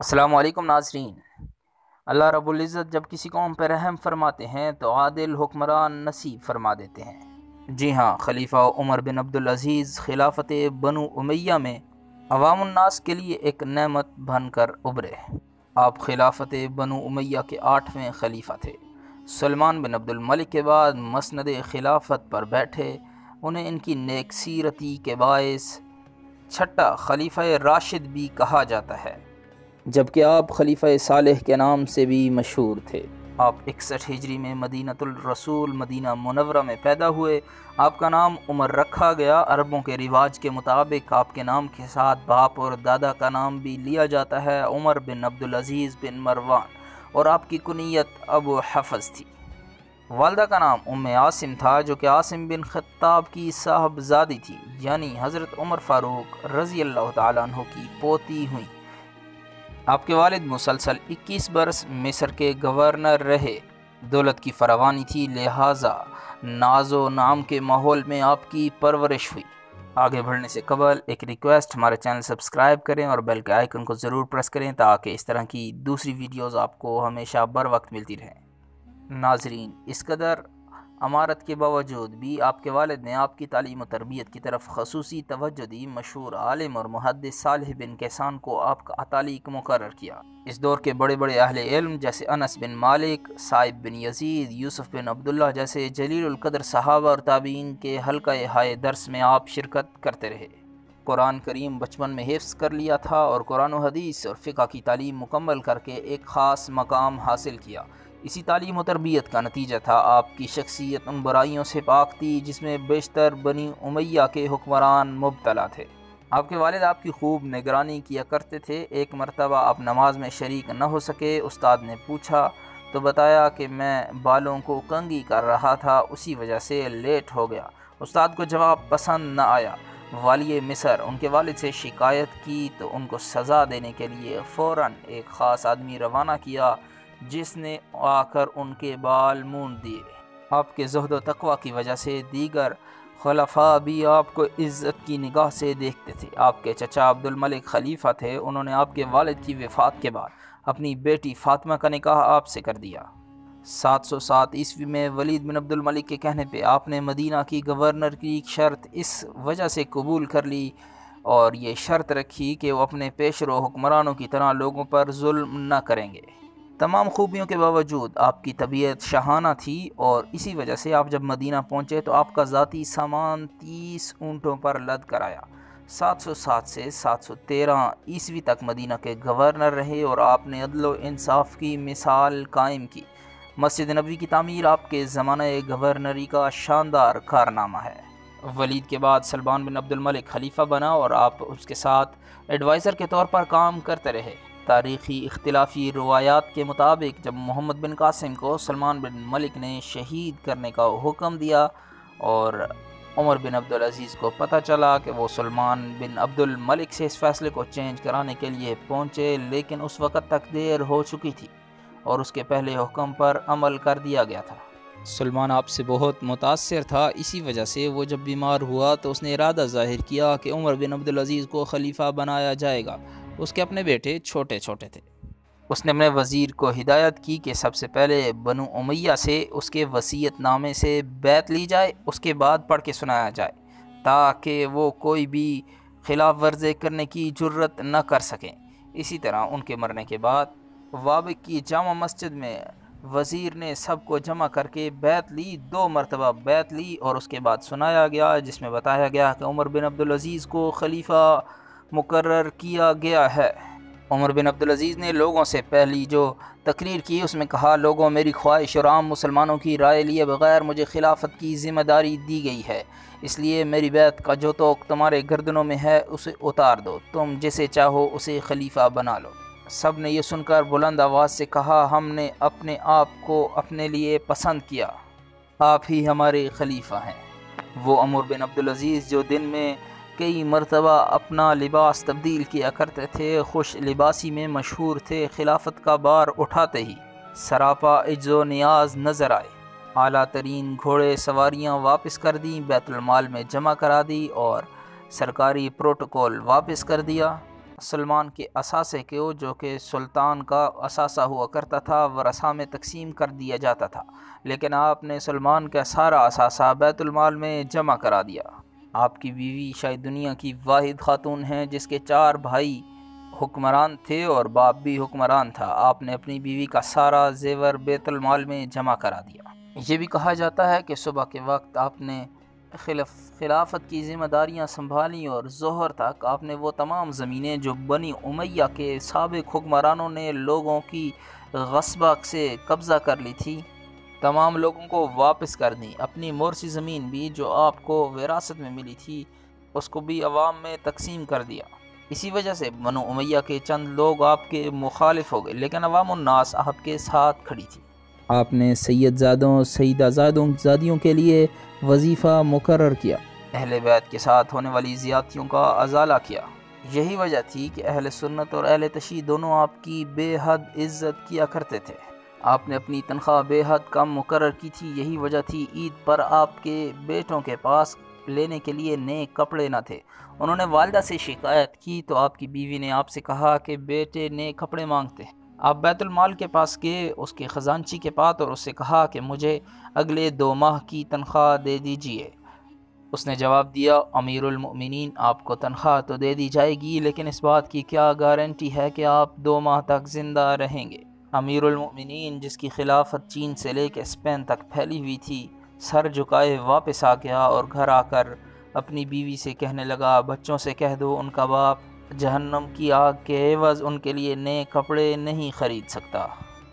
السلام علیکم ناظرین۔ اللہ رب العزت جب کسی قوم پر رحم فرماتے ہیں تو عادل حکمران نصیب فرما دیتے ہیں۔ جی ہاں، خلیفہ عمر بن عبدالعزیز خلافت بنو امیہ میں عوام الناس کے لیے ایک نعمت بن کر ابھرے۔ آپ خلافت بنو امیہ کے 8ویں خلیفہ تھے۔ سلمان بن عبد الملک کے بعد مسند خلافت پر بیٹھے۔ انہیں ان کی نیک سیرتی کے باعث چھٹا خلیفہ راشد بھی کہا جاتا ہے، جبکہ آپ خلیفہ صالح کے نام سے بھی مشہور تھے۔ آپ 61 ہجری میں مدینۃ الرسول مدینہ منورہ میں پیدا ہوئے۔ آپ کا نام عمر رکھا گیا۔ عربوں کے رواج کے مطابق آپ کے نام کے ساتھ باپ اور دادا کا نام بھی لیا جاتا ہے، عمر بن عبدالعزیز بن مروان، اور آپ کی کنیت ابو حفص تھی۔ والدہ کا نام ام عاصم تھا، جو کہ عاصم بن خطاب کی صاحبزادی تھی، یعنی حضرت عمر فاروق رضی اللہ تعالیٰ عنہ کی پوتی ہوئیں۔ آپ کے والد مسلسل 21 برس مصر کے گورنر رہے۔ دولت کی فراوانی تھی، لہٰذا ناز و نام کے ماحول میں آپ کی پرورش ہوئی۔ آگے بڑھنے سے قبل ایک ریکویسٹ، ہمارے چینل سبسکرائب کریں اور بیل کے آئیکن کو ضرور پریس کریں تاکہ اس طرح کی دوسری ویڈیوز آپ کو ہمیشہ بر وقت ملتی رہیں۔ ناظرین، اس قدر امارت کے باوجود بھی آپ کے والد نے آپ کی تعلیم و تربیت کی طرف خصوصی توجہ دی۔ مشہور عالم اور محدث صالح بن کیسان کو آپ کا تعلیق مقرر کیا۔ اس دور کے بڑے بڑے اہل علم جیسے انس بن مالک، صائب بن یزید، یوسف بن عبداللہ جیسے جلیل القدر صحابہ اور تابعین کے حلقہ ہائے درس میں آپ شرکت کرتے رہے۔ قرآن کریم بچپن میں حفظ کر لیا تھا اور قرآن و حدیث اور فقہ کی تعلیم مکمل کر کے ایک خاص مقام حاصل کیا۔ اسی تعلیم و تربیت کا نتیجہ تھا آپ کی شخصیت ان برائیوں سے پاک تھی جس میں بیشتر بنی امیہ کے حکمران مبتلا تھے۔ آپ کے والد آپ کی خوب نگرانی کیا کرتے تھے۔ ایک مرتبہ آپ نماز میں شریک نہ ہو سکے۔ استاد نے پوچھا تو بتایا کہ میں بالوں کو کنگھی کر رہا تھا، اسی وجہ سے لیٹ ہو گیا۔ استاد کو جواب پسند نہ آیا۔ والی مصر ان کے والد سے شکایت کی تو ان کو سزا دینے کے لیے فوراً ایک خاص آدمی روانہ کیا، جس نے آ کر ان کے بال مونڈ دیے۔ آپ کے زہد و تقوی کی وجہ سے دیگر خلفاء بھی آپ کو عزت کی نگاہ سے دیکھتے تھے۔ آپ کے چچا عبد الملک خلیفہ تھے۔ انہوں نے آپ کے والد کی وفات کے بعد اپنی بیٹی فاطمہ کا نکاح آپ سے کر دیا۔ 707 عیسوی میں ولید بن عبد الملک کے کہنے پہ آپ نے مدینہ کی گورنر کی شرط اس وجہ سے قبول کر لی اور یہ شرط رکھی کہ وہ اپنے پیشرو حکمرانوں کی طرح لوگوں پر ظلم نہ کریں گے۔ تمام خوبیوں کے باوجود آپ کی طبیعت شاہانہ تھی اور اسی وجہ سے آپ جب مدینہ پہنچے تو آپ کا ذاتی سامان 30 اونٹوں پر لد کر آیا۔ 707 سے 713 عیسوی تک مدینہ کے گورنر رہے اور آپ نے عدل و انصاف کی مثال قائم کی۔ مسجد نبوی کی تعمیر آپ کے زمانہ گورنری کا شاندار کارنامہ ہے۔ ولید کے بعد سلمان بن عبد الملک خلیفہ بنا اور آپ اس کے ساتھ ایڈوائزر کے طور پر کام کرتے رہے۔ تاریخی اختلافی روایات کے مطابق جب محمد بن قاسم کو سلمان بن ملک نے شہید کرنے کا حکم دیا اور عمر بن عبدالعزیز کو پتہ چلا کہ وہ سلمان بن عبد الملک سے اس فیصلے کو چینج کرانے کے لیے پہنچے، لیکن اس وقت تک دیر ہو چکی تھی اور اس کے پہلے حکم پر عمل کر دیا گیا تھا۔ سلمان آپ سے بہت متاثر تھا، اسی وجہ سے وہ جب بیمار ہوا تو اس نے ارادہ ظاہر کیا کہ عمر بن عبدالعزیز کو خلیفہ بنایا جائے گا۔ اس کے اپنے بیٹے چھوٹے چھوٹے تھے۔ اس نے اپنے وزیر کو ہدایت کی کہ سب سے پہلے بنو امیہ سے اس کے وصیت نامے سے بیعت لی جائے، اس کے بعد پڑھ کے سنایا جائے تاکہ وہ کوئی بھی خلاف ورزی کرنے کی جرت نہ کر سکیں۔ اسی طرح ان کے مرنے کے بعد وابق کی جامع مسجد میں وزیر نے سب کو جمع کر کے بیعت لی، 2 مرتبہ بیعت لی اور اس کے بعد سنایا گیا، جس میں بتایا گیا کہ عمر بن عبدالعزیز کو خلیفہ مقرر کیا گیا ہے۔ عمر بن عبدالعزیز نے لوگوں سے پہلی جو تقریر کی اس میں کہا، لوگوں، میری خواہش اور عام مسلمانوں کی رائے لیے بغیر مجھے خلافت کی ذمہ داری دی گئی ہے، اس لیے میری بیعت کا جو توق تمہارے گردنوں میں ہے اسے اتار دو، تم جسے چاہو اسے خلیفہ بنا لو۔ سب نے یہ سن کر بلند آواز سے کہا، ہم نے اپنے آپ کو اپنے لیے پسند کیا، آپ ہی ہمارے خلیفہ ہیں۔ وہ عمر بن عبدالعزیز جو دن میں کئی مرتبہ اپنا لباس تبدیل کیا کرتے تھے، خوش لباسی میں مشہور تھے، خلافت کا بار اٹھاتے ہی سراپا عجز و نیاز نظر آئے۔ اعلیٰ ترین گھوڑے سواریاں واپس کر دیں، بیت المال میں جمع کرا دی اور سرکاری پروٹوکول واپس کر دیا۔ سلمان کے اثاثے کو، جو کہ سلطان کا اثاثہ ہوا کرتا تھا، ورثاء میں تقسیم کر دیا جاتا تھا، لیکن آپ نے سلمان کا سارا اثاثہ بیت المال میں جمع کرا دیا۔ آپ کی بیوی شاید دنیا کی واحد خاتون ہیں جس کے 4 بھائی حکمران تھے اور باپ بھی حکمران تھا۔ آپ نے اپنی بیوی کا سارا زیور بیت المال میں جمع کرا دیا۔ یہ بھی کہا جاتا ہے کہ صبح کے وقت آپ نے خلافت کی ذمہ داریاں سنبھالیں اور ظہر تک آپ نے وہ تمام زمینیں جو بنی امیہ کے سابق حکمرانوں نے لوگوں کی غصبہ سے قبضہ کر لی تھی، تمام لوگوں کو واپس کر دیں۔ اپنی مورثی زمین بھی جو آپ کو وراثت میں ملی تھی اس کو بھی عوام میں تقسیم کر دیا۔ اسی وجہ سے بنو امیہ کے چند لوگ آپ کے مخالف ہو گئے، لیکن عوام الناس آپ کے ساتھ کھڑی تھی۔ آپ نے سید زادوں سیدہ زادیوں کے لیے وظیفہ مقرر کیا، اہل بیت کے ساتھ ہونے والی زیادتیوں کا ازالہ کیا۔ یہی وجہ تھی کہ اہل سنت اور اہل تشیع دونوں آپ کی بے حد عزت کیا کرتے تھے۔ آپ نے اپنی تنخواہ بے حد کم مقرر کی تھی۔ یہی وجہ تھی عید پر آپ کے بیٹوں کے پاس لینے کے لیے نئے کپڑے نہ تھے۔ انہوں نے والدہ سے شکایت کی تو آپ کی بیوی نے آپ سے کہا کہ بیٹے نئے کپڑے مانگتے ہیں۔ آپ بیت المال کے پاس گئے، اس کے خزانچی کے پاس، اور اس سے کہا کہ مجھے اگلے 2 ماہ کی تنخواہ دے دیجیے۔ اس نے جواب دیا، امیر المؤمنین، آپ کو تنخواہ تو دے دی جائے گی، لیکن اس بات کی کیا گارنٹی ہے کہ آپ 2 ماہ تک زندہ رہیں گے؟ امیر المؤمنین، جس کی خلافت چین سے لے کے اسپین تک پھیلی ہوئی تھی، سر جھکائے واپس آ گیا اور گھر آ کر اپنی بیوی سے کہنے لگا، بچوں سے کہہ دو ان کا باپ جہنم کی آگ کے عوض ان کے لیے نئے کپڑے نہیں خرید سکتا۔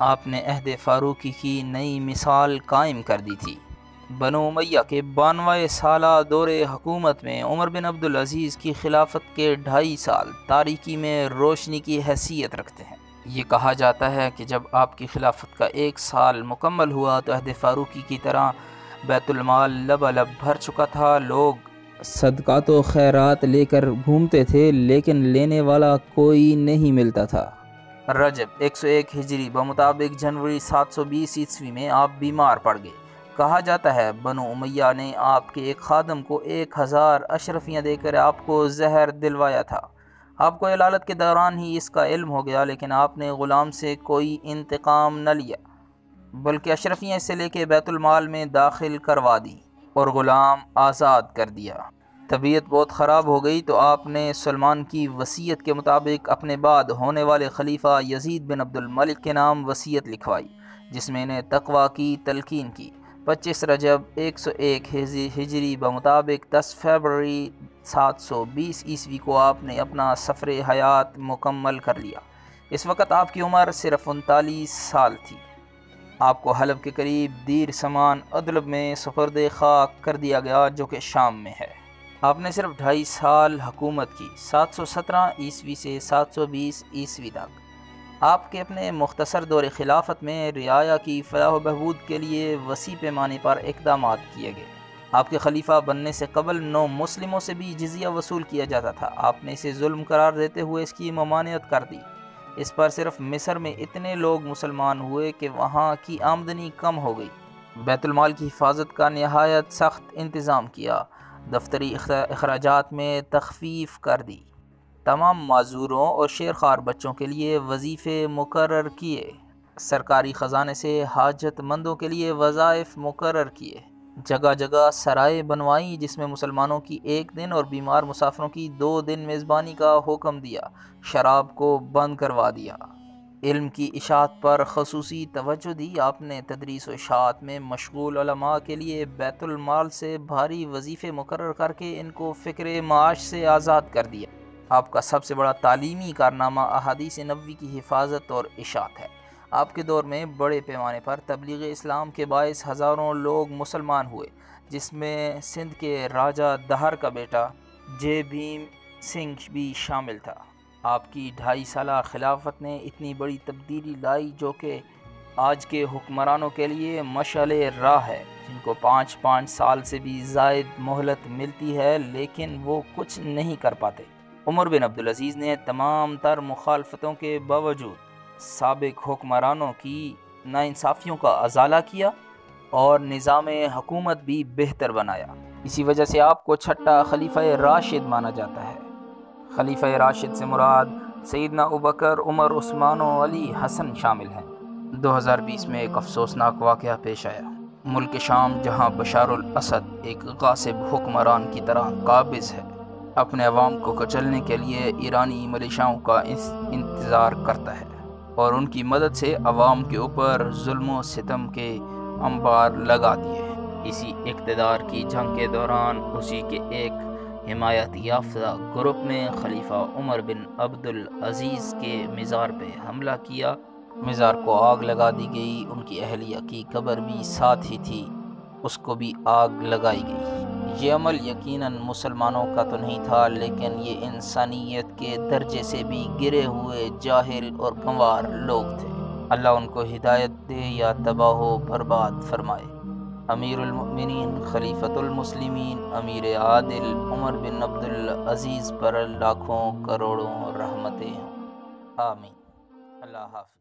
آپ نے عہد فاروقی کی نئی مثال قائم کر دی تھی۔ بنو امیہ کے 92 سالہ دور حکومت میں عمر بن عبدالعزیز کی خلافت کے 2.5 سال تاریکی میں روشنی کی حیثیت رکھتے ہیں۔ یہ کہا جاتا ہے کہ جب آپ کی خلافت کا 1 سال مکمل ہوا تو عہد فاروقی کی طرح بیت المال لبالب بھر چکا تھا۔ لوگ صدقات و خیرات لے کر گھومتے تھے، لیکن لینے والا کوئی نہیں ملتا تھا۔ رجب 101 ہجری بمطابق جنوری 720 عیسوی میں آپ بیمار پڑ گئے۔ کہا جاتا ہے بنو امیہ نے آپ کے ایک خادم کو 1000 اشرفیاں دے کر آپ کو زہر دلوایا تھا۔ آپ کو علالت کے دوران ہی اس کا علم ہو گیا، لیکن آپ نے غلام سے کوئی انتقام نہ لیا، بلکہ اشرفیاں اسے لے کے بیت المال میں داخل کروا دی اور غلام آزاد کر دیا۔ طبیعت بہت خراب ہو گئی تو آپ نے سلمان کی وصیت کے مطابق اپنے بعد ہونے والے خلیفہ یزید بن عبد الملک کے نام وصیت لکھوائی، جس میں انہیں تقوی کی تلقین کی۔ 25 رجب 101 ہجری بمطابق 10 فروری 720 عیسوی کو آپ نے اپنا سفر حیات مکمل کر لیا۔ اس وقت آپ کی عمر صرف 39 سال تھی۔ آپ کو حلب کے قریب دیر سمان ادلب میں سپرد خاک کر دیا گیا، جو کہ شام میں ہے۔ آپ نے صرف 2.5 سال حکومت کی، 717 عیسوی سے 720 عیسوی تک۔ آپ کے اپنے مختصر دور خلافت میں رعایا کی فلاح و بہبود کے لیے وسیع پیمانے پر اقدامات کیے گئے۔ آپ کے خلیفہ بننے سے قبل نو مسلموں سے بھی جزیہ وصول کیا جاتا تھا۔ آپ نے اسے ظلم قرار دیتے ہوئے اس کی ممانعت کر دی۔ اس پر صرف مصر میں اتنے لوگ مسلمان ہوئے کہ وہاں کی آمدنی کم ہو گئی۔ بیت المال کی حفاظت کا نہایت سخت انتظام کیا، دفتری اخراجات میں تخفیف کر دی، تمام معذوروں اور شیرخوار بچوں کے لیے وظیفے مقرر کیے، سرکاری خزانے سے حاجت مندوں کے لیے وظائف مقرر کیے، جگہ جگہ سرائے بنوائیں جس میں مسلمانوں کی 1 دن اور بیمار مسافروں کی 2 دن میزبانی کا حکم دیا، شراب کو بند کروا دیا، علم کی اشاعت پر خصوصی توجہ دی۔ آپ نے تدریس و اشاعت میں مشغول علماء کے لیے بیت المال سے بھاری وظیفے مقرر کر کے ان کو فکر معاش سے آزاد کر دیا۔ آپ کا سب سے بڑا تعلیمی کارنامہ احادیث نبوی کی حفاظت اور اشاعت ہے۔ آپ کے دور میں بڑے پیمانے پر تبلیغ اسلام کے باعث ہزاروں لوگ مسلمان ہوئے، جس میں سندھ کے راجہ دہر کا بیٹا جے بھیم سنگھ بھی شامل تھا۔ آپ کی 2.5 سالہ خلافت نے اتنی بڑی تبدیلی لائی جو کہ آج کے حکمرانوں کے لیے مشعل راہ ہے، جن کو 5 سال سے بھی زائد مہلت ملتی ہے لیکن وہ کچھ نہیں کر پاتے۔ عمر بن عبدالعزیز نے تمام تر مخالفتوں کے باوجود سابق حکمرانوں کی ناانصافیوں کا ازالہ کیا اور نظام حکومت بھی بہتر بنایا۔ اسی وجہ سے آپ کو چھٹا خلیفہ راشد مانا جاتا ہے۔ خلیفہ راشد سے مراد سیدنا ابوبکر، عمر، عثمان و علی حسن شامل ہیں۔ 2020 میں ایک افسوسناک واقعہ پیش آیا۔ ملک شام، جہاں بشار الاسد ایک غاصب حکمران کی طرح قابض ہے، اپنے عوام کو کچلنے کے لیے ایرانی ملیشیاؤں کا انتظار کرتا ہے اور ان کی مدد سے عوام کے اوپر ظلم و ستم کے انبار لگا دیے۔ اسی اقتدار کی جنگ کے دوران اسی کے ایک حمایت یافتہ گروپ نے خلیفہ عمر بن عبدالعزیز کے مزار پہ حملہ کیا۔ مزار کو آگ لگا دی گئی، ان کی اہلیہ کی قبر بھی ساتھ ہی تھی، اس کو بھی آگ لگائی گئی۔ یہ عمل یقیناً مسلمانوں کا تو نہیں تھا، لیکن یہ انسانیت کے درجے سے بھی گرے ہوئے جاہل اور گنوار لوگ تھے۔ اللہ ان کو ہدایت دے یا تباہ و برباد فرمائے۔ امیر المؤمنین خلیفۃ المسلمین امیر عادل عمر بن عبدالعزیز پر لاکھوں کروڑوں رحمتیں ہوں، آمین۔ اللہ حافظ۔